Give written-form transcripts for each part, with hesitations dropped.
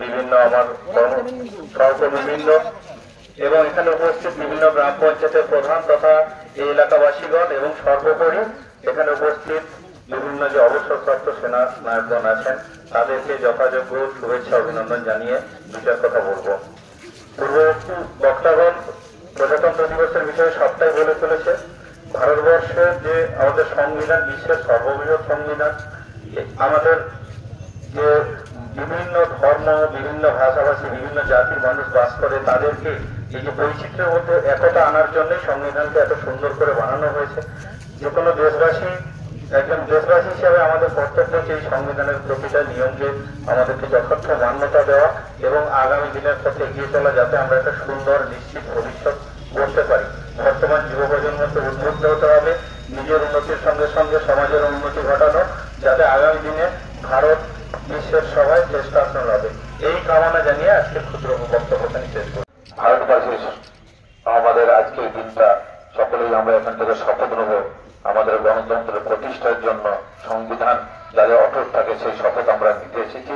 বিভিন্ন আমার সহকর্মীবৃন্দ এবং এখানে উপস্থিত বিভিন্ন গ্রাম পঞ্চায়েতের প্রধান তথা এই এলাকাবাসীগণ এবং সর্বোপরি এখানে উপস্থিত বিভিন্ন যে অবসরপ্রাপ্ত সেনা নায়কগণ আছেন তাদেরকে যথাযোগ্য শুভেচ্ছা অভিনন্দন জানিয়ে দুটার কথা বলবো। পূর্ববর্তী বক্তাগণ প্রজাতন্ত্র দিবসের বিষয়ে সবটাই বলে চলেছে। ভারতবর্ষের যে আমাদের সংবিধান বিশ্বের সর্ববৃহৎ সংবিধান, আমাদের যে বিভিন্ন ধর্ম, বিভিন্ন ভাষাভাষী, বিভিন্ন জাতির মানুষ বাস করে, তাদেরকে এই যে বৈচিত্র্যের মধ্যে একতা আনার জন্য সংবিধানকে এত সুন্দর করে বানানো হয়েছে। যে কোনো দেশবাসী, একজন দেশবাসী হিসেবে আমাদের কর্তব্য হচ্ছে এই সংবিধানের প্রতিটা নিয়মকে আমাদেরকে যথার্থ মান্যতা দেওয়া এবং আগামী দিনের পথে এগিয়ে চলা, যাতে আমরা একটা সুন্দর নিশ্চিত ভবিষ্যৎ গড়তে পারি। বর্তমান যুব প্রজন্মকে উদ্বুদ্ধ হতে হবে নিজের উন্নতির সঙ্গে সঙ্গে সমাজের উন্নতি ঘটানো, যাতে আগামী দিনে ভারত বিশ্বের সবাই শ্রেষ্ঠাসন হবে। এই কামনা জানিয়ে আজকে ক্ষুদ্র বক্তব্য শেষ করি। ভারতবাসী আমাদের আজকের দিনটা সকলেই আমরা এখান থেকে শপথ নেব আমাদের গণতন্ত্রের প্রতিষ্ঠার জন্য সংবিধান যাতে অটুট থাকে, সেই শপথ আমরা নিতে এসেছি।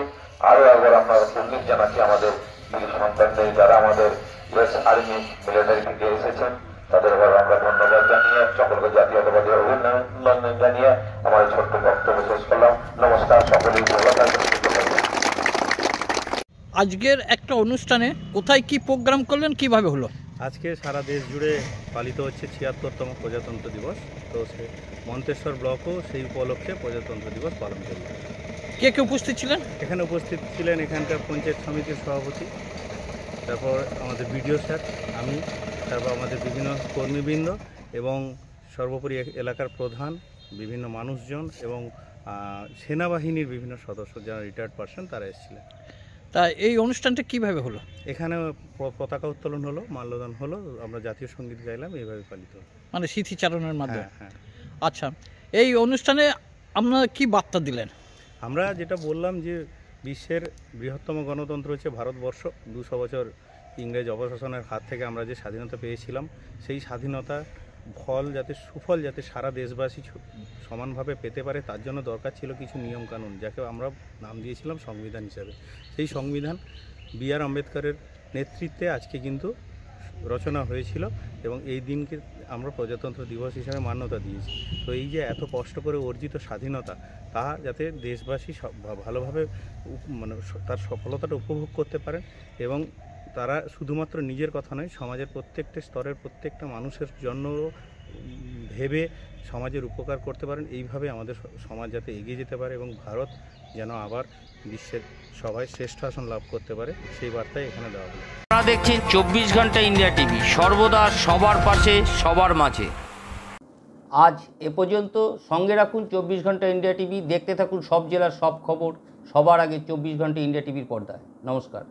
আরো একবার আমরা উল্লেখ জানাচ্ছি আমাদের বীর সন্তানদের, যারা আমাদের ইউএস আর্মি মিলিটারি থেকে এসেছেন, তাদের এবার আমরা ধন্যবাদ জানিয়ে সকলকে জাতীয়তাবাদী অভিনন্দন জানিয়ে আমার ছোট্ট বক্তব্য শেষ করলাম। নমস্কার, সকলেই ভালো থাকবেন। আজকের একটা অনুষ্ঠানে কোথায় কি প্রোগ্রাম করলেন, কিভাবে হলো? আজকে সারা দেশ জুড়ে পালিত হচ্ছে ৭৬তম প্রজাতন্ত্র দিবস। তো সে মন্তেশ্বর ব্লকও সেই উপলক্ষে প্রজাতন্ত্র দিবস পালন করল। কে কে উপস্থিত ছিলেন? এখানে উপস্থিত ছিলেন এখানকার পঞ্চায়েত সমিতির সভাপতি, তারপর আমাদের বিডিও স্যার, আমি, তারপর আমাদের বিভিন্ন কর্মীবৃন্দ এবং সর্বোপরি এলাকার প্রধান, বিভিন্ন মানুষজন এবং সেনাবাহিনীর বিভিন্ন সদস্য যারা রিটায়ার্ড পারসন তারা এসেছিলেন। তা এই অনুষ্ঠানটা কিভাবে হলো? এখানে পতাকা উত্তোলন হলো, মাল্যদান হলো, আমরা জাতীয় সঙ্গীত গাইলাম, এইভাবে পালিত হলো, মানে স্মৃতিচারণের মাধ্যমে। হ্যাঁ। আচ্ছা, এই অনুষ্ঠানে আপনারা কি বার্তা দিলেন? আমরা যেটা বললাম যে বিশ্বের বৃহত্তম গণতন্ত্র হচ্ছে ভারতবর্ষ। 200 বছর ইংরেজ অপশাসনের হাত থেকে আমরা যে স্বাধীনতা পেয়েছিলাম, সেই স্বাধীনতা সুফল যাতে সারা দেশবাসী সমানভাবে পেতে পারে, তার জন্য দরকার ছিল কিছু নিয়মকানুন, যাকে আমরা নাম দিয়েছিলাম সংবিধান হিসাবে। সেই সংবিধান বি.আর. আম্বেদকরের নেতৃত্বে আজকে কিন্তু রচনা হয়েছিল এবং এই দিনকে আমরা প্রজাতন্ত্র দিবস হিসাবে মান্যতা দিয়েছি। তো এই যে এত কষ্ট করে অর্জিত স্বাধীনতা, তা যাতে দেশবাসী ভালোভাবে মানে তার সফলতাটা উপভোগ করতে পারেন এবং তারা শুধুমাত্র নিজের কথা নয়, সমাজের প্রত্যেকটা স্তরের প্রত্যেকটা মানুষের জন্য ভেবে সমাজের উপকার করতে পারেন। এইভাবে আমাদের সমাজ যাতে এগিয়ে যেতে পারে এবং ভারত যেন আবার বিশ্বের সবাই শ্রেষ্ঠ আসন লাভ করতে পারে, সেই বার্তাই এখানে দেওয়া হলো। আপনারা দেখছেন 24 ঘন্টা ইন্ডিয়া টিভি, সর্বদা সবার পাশে, সবার মাঝে। আজ এ পর্যন্ত। সঙ্গে রাখুন 24 ঘন্টা ইন্ডিয়া টিভি, দেখতে থাকুন সব জেলার সব খবর সবার আগে 24 ঘন্টা ইন্ডিয়া টিভির পর্দায়। নমস্কার।